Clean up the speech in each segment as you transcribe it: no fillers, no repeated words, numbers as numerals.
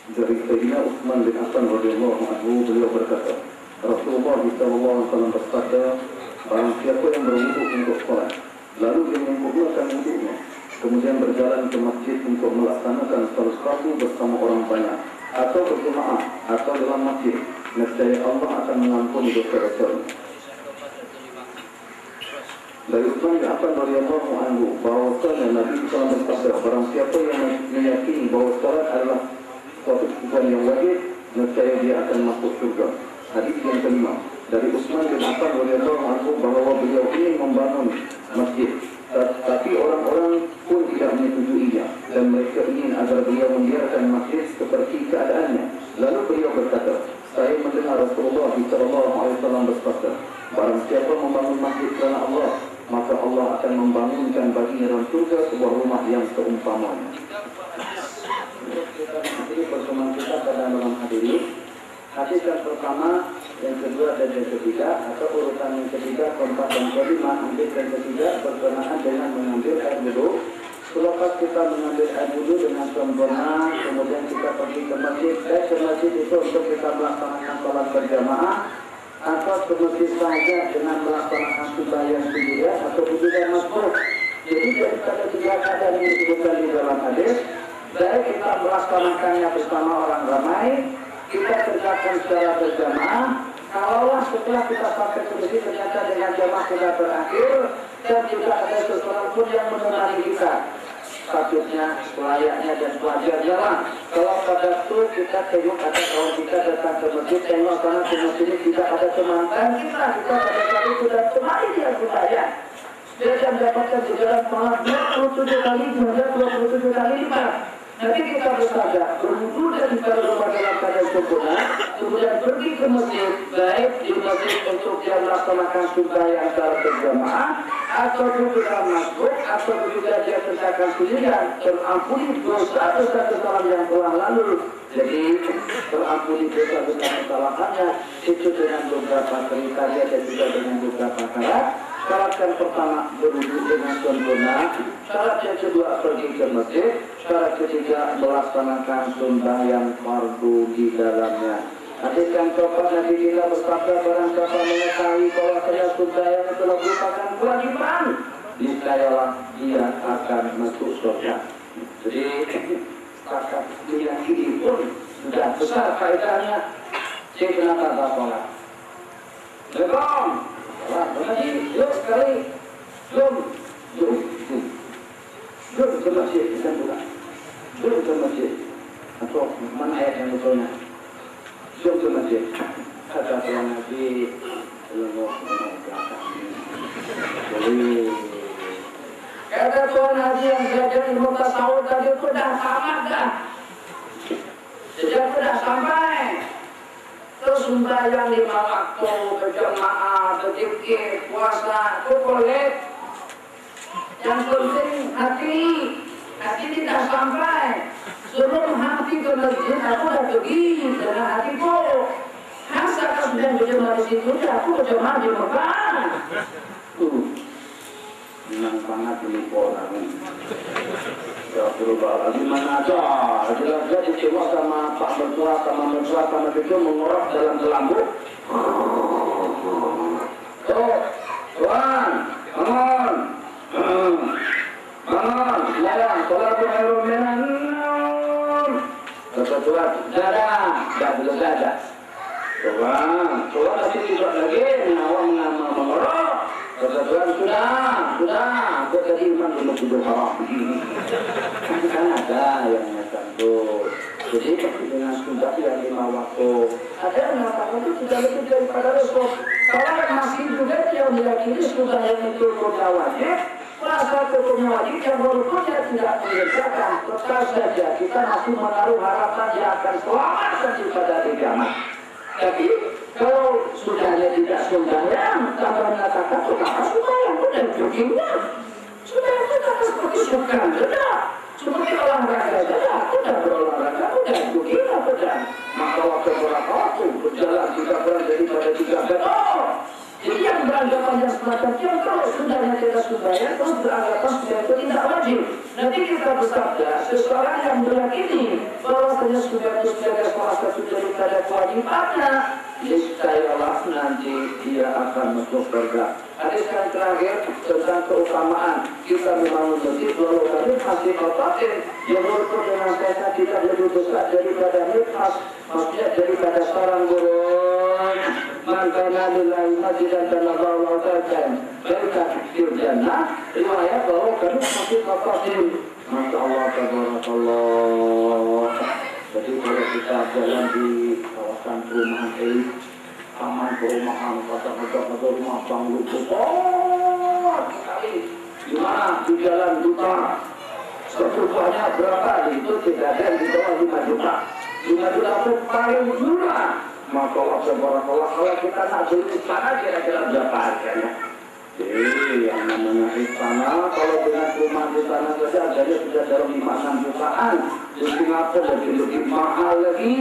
Dari Sayyidina Utsman bin Affan radhiyallahu anhu, beliau berkata, Rasulullah SAW bersabda, barang siapa yang berwudu untuk sholat, lalu dia menyempurnakan wudunya, kemudian berjalan ke masjid untuk melaksanakan sesuatu bersama orang banyak, atau berjemaah, atau dalam masjid, nescaya Allah akan mengampuni dosa-dosanya. Dari Utsman bin Affan radhiyallahu anhu, bahwasanya Nabi SAW bersabda, barang siapa yang meyakini bahwa sholat adalah suatu kebutuhan yang wajib, nescaya dia akan masuk surga. Hadis yang kelima, dari Utsman bin Affan radhiyallahu anhu, bahwa beliau ingin membangun masjid, tapi orang-orang pun tidak menyetujuinya, dan mereka ingin agar beliau membiarkan masjid seperti keadaannya. Lalu beliau berkata, saya mendengar Rasulullah SAW bersabda, barang siapa membangun masjid kerana Allah, maka Allah akan membangunkan baginya dalam surga sebuah rumah yang seumpamanya. Kita mengakhiri pertemuan kita pada malam hari ini. Hadis yang pertama, yang kedua dan yang ketiga, atau urutan yang ketiga, keempat dan kelima, hadis yang ketiga berkenaan dengan mengambil air wudu. Selepas kita mengambil air wudu dengan sempurna, kemudian kita pergi ke masjid. Ke masjid itu untuk kita melaksanakan sholat berjamaah, atau ke masjid saja dengan melaksanakan sembahyang sendirian atau juga masbuk. Jadi daripada tiga keadaan yang disebutkan di dalam hadis, baik kita melaksanakannya bersama orang ramai, kita kerjakan secara berjamaah. Kalaulah setelah kita sampai ke masjid ternyata dengan jamaah kita berakhir dan juga ada seseorang pun yang menemani kita, sepatutnya, layaknya dan wajarnya lah. Kalau pada itu kita tengok ada kawan kita datang ke masjid, tengok karena di masjid ini tidak ada teman-teman kita pada saat itu dan kembali dia budaya. Dia akan mendapatkan jalan pahala 27 kali, 27 kali lipat. Nanti kita bersabda, berwudu dan ditaruh rumah dalam keadaan sempurna, kemudian pergi ke masjid, baik di masjid untuk dia melaksanakan sembahyang antara berjamaah, atau juga masbuk, atau juga dia kerjakan sendirian, terampuni dosa-dosa kesalahan yang telah lalu. Jadi terampuni dosa-dosa kesalahannya itu dengan beberapa kriteria dan juga dengan beberapa syarat. Syarat yang pertama, berwudu dengan sempurna. Syarat yang kedua, pergi ke masjid. Syarat ketiga, melaksanakan sembahyang fardu di dalamnya. Hadis yang keempat, Nabi kita bersabda, barang siapa mengetahui bahwa sembahyang itu merupakan kewajiban, niscayalah dia akan masuk surga. Jadi kakak meyakini pun sudah besar faedahnya. Saya kenapa tak sholat? Belum. Berarti yuk sekali belum ke masjid, bukan bukan belum ke masjid, atau mana ayat yang betulnya belum ke masjid. Kata Tuhan Nabi kata Tuhan Nabi yang belajar ilmu tasawuf tadi itu dah tamat dah, sejak sudah sampai. Terus sembahyang 5 waktu, berjamaah, berzikir, puasa, itu boleh. Yang penting hati tidak sampai. Sebelum hati ke masjid, aku dah pergi dengan hatiku. Hasilkan dan berjamaah di situ, aku berjamaah di Mekah. Menang banget ini orang. Ya berubah lagi mana aja. Jelas-jelas dicewak sama Pak Mertua, sama itu mengorok dalam kelambu. Tuan, bangun, layang, sholat khairun minan naum. Kata Tuhan, dah belum ada. Tuhan, masih tidak lagi, awak mengorok. Kata Tuhan, sudah, aku tadi iman belum tidur haram. Kan ada yang mengatakan tuh. Jadi dengan sudah yang 5 waktu, ada yang mengatakan itu sudah lebih daripada Rasul. Kalau masih juga dia meyakini sudah yang itu sudah wajib, puasa hukumnya wajib, yang walaupun dia tidak mengerjakan, tetap saja kita masih menaruh harapan dia akan selamat daripada di kiamat. Tapi kalau sudahnya tidak sembahyang, tanpa mengatakan sembahyang sudah begini, sudah seperti bukan sudah seperti olahraga sudah berolahraga sudah begini sudah. Maka waktu berapa waktu berjalan 3 bulan daripada 3 bulan. Jadi yang beranggapan yang semacam itu kalau sudahnya tidak sembahyang terus beranggapan sudah itu tidak wajib. Nanti kita bersabda seseorang yang meyakini bahwa sudah daripada kewajibannya, niscayalah nanti dia akan masuk surga. Hadis yang terakhir tentang keutamaan kita membangun masjid walau kami masih kotakin yang berikut dengan saya tidak lebih besar daripada nikmat, maksudnya daripada sarang burung. Mangkana lillahi masjidan tanallahu ta'ala baika fil jannah, riwayat bahwa kami masih kotakin. Masya Allah, tabarakallah. Jadi kalau kita jalan di kawasan perumahan elit, taman perumahan, kota-kota rumah banglu besar sekali. Di mana di jalan juta, serupa berapa? Itu tidak ada di bawah 5 juta. 5 juta itu paling murah. Maka Allah subhanahu kalau kita nak beli istana kira-kira berapa harganya? Yang namanya istana kalau dengan rumah di sana saja harganya sudah dalam 5-6 jutaan. Di Singapura lebih mahal lagi.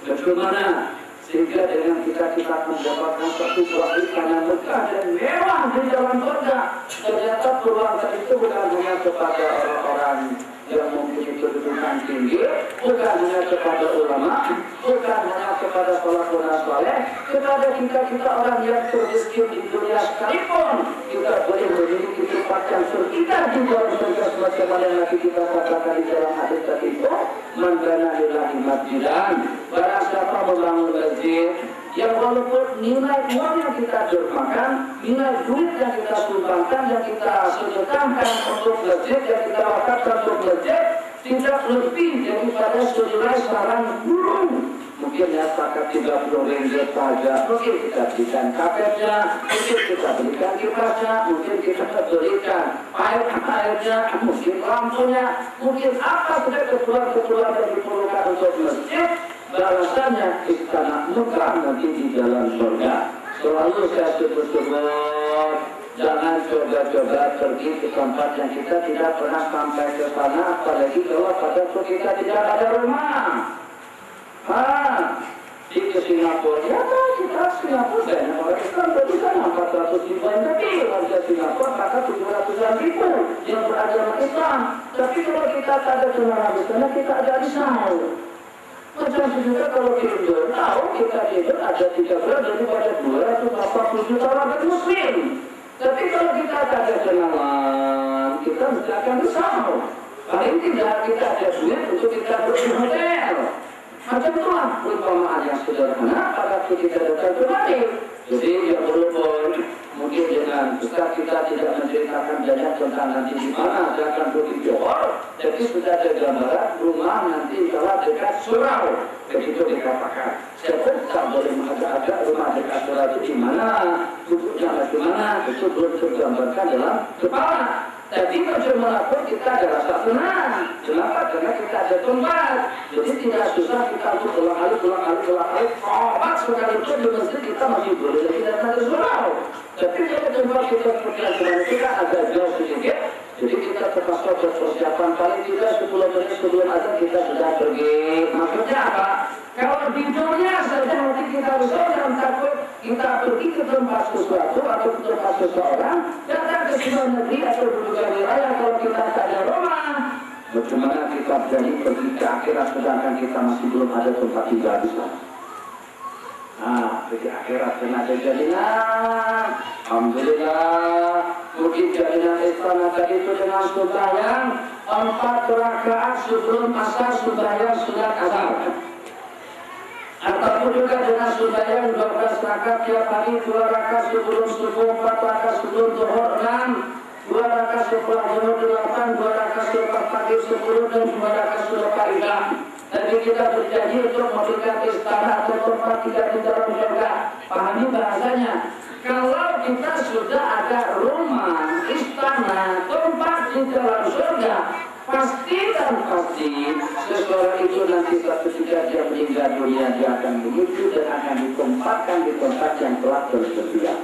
Bagaimana? Sehingga dengan kita mendapatkan satu buah istana megah dan mewah di dalam surga. Ternyata keluarga itu bukan hanya kepada orang-orang yang mempunyai kedudukan tinggi, bukan hanya kepada ulama, bukan hanya kepada pelaku saleh, kepada kita orang yang termiskin di dunia sekalipun kita boleh memiliki tempat yang terkita di dalam surga sebagaimana yang nanti kita katakan di dalam hadis tadi itu, man kana lillahi masjidan, barang siapa membangun masjid yang walaupun nilai uang yang kita dermakan, nilai duit yang kita sumbangkan, yang kita sedekahkan untuk masjid, yang kita wakafkan untuk masjid, tidak lebih daripada senilai sarang burung. Mungkin ya sepakat 30 ringgit saja, mungkin kita belikan kapetnya, mungkin kita belikan kipasnya, mungkin kita belikan air-airnya, mungkin lampunya, mungkin apa saja keperluan yang diperlukan untuk masjid. Balasannya istana megah nanti di dalam surga. Selalu saya sebut-sebut, jangan coba-coba pergi ke tempat yang kita tidak pernah sampai ke sana, apalagi kalau pada waktu kita tidak ada rumah. Di Singapura, ya kan kita Singapura banyak orang Islam dari sana 400 ribu yang lebih warga Singapura, maka 700 ribu yang beragama Islam. Tapi kalau kita tak ada saudara di sana, kita ada risau. Macam juga kalau di Indonesia, tahu kita hidup ada 3 bulan daripada 280 juta orang muslim. Tapi kalau kita tak ada kenalan, kita mesti akan risau. Paling tidak kita ada duit untuk kita berhotel. Macam itulah perumpamaan yang sederhana pada kita datang kembali. Jadi yang walaupun mungkin dengan besar kita tidak menceritakan banyak tentang nanti di mana akan berhijau, jadi sudah ada gambaran rumah nanti kalau dekat surau. Begitu dikatakan. Siapa tak boleh mengajak-ajak rumah dekat surau itu di mana, duduknya bagaimana, itu belum tergambarkan dalam kepala. Jadi bagaimanapun kita ada rasa senang. Kenapa? Karena kita ada tempat. Jadi tidak susah kita untuk ulang-alik. Obat sekalipun di masjid kita masih boleh lagi datang ke surau. Tapi kalau tempat kita seperti kita agak jauh sedikit. Jadi kita terpaksa berpersiapan paling tidak 10 menit sebelum azan kita sudah pergi. Maksudnya apa? Kalau di dunia saja nanti kita rusak dalam takut kita pergi ke tempat sesuatu atau ke tempat seseorang, datang ke sebuah negeri atau berbagai wilayah kalau kita tak ada rumah. Bagaimana kita berani pergi ke akhirat sedangkan kita masih belum ada tempat tinggal di sana? Pergi akhirat dan ada jaminan. Alhamdulillah, mungkin jaminan istana tadi itu dengan sembahyang 4 rakaat sebelum asar sembahyang sunat asar. Ataupun juga dengan sembahyang 12 rakaat tiap hari, 2 rakaat sebelum subuh, 4 rakaat sebelum zuhur 6, 2 rakaat setelah zuhur 8, 2 rakaat selepas pagi 10 dan 2 rakaat selepas isya. Jadi kita berjanji untuk memberikan istana atau tempat tidak di dalam surga. Pahami bahasanya. Kalau kita sudah ada rumah, istana, tempat di dalam surga, pasti seseorang itu nanti ketika dia meninggal dunia dia akan menuju dan akan ditempatkan di tempat yang telah tersedia.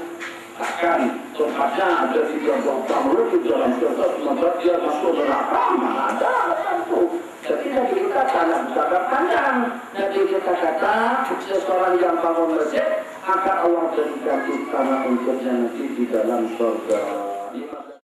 Bahkan tempatnya ada di dalam kamar di dalam surga, semoga dia masuk neraka mana ada tentu. Jadi nanti kita tanam jangka panjang. Jadi kita kata seseorang yang bangun masjid, maka Allah berikan istana untuknya nanti di dalam surga.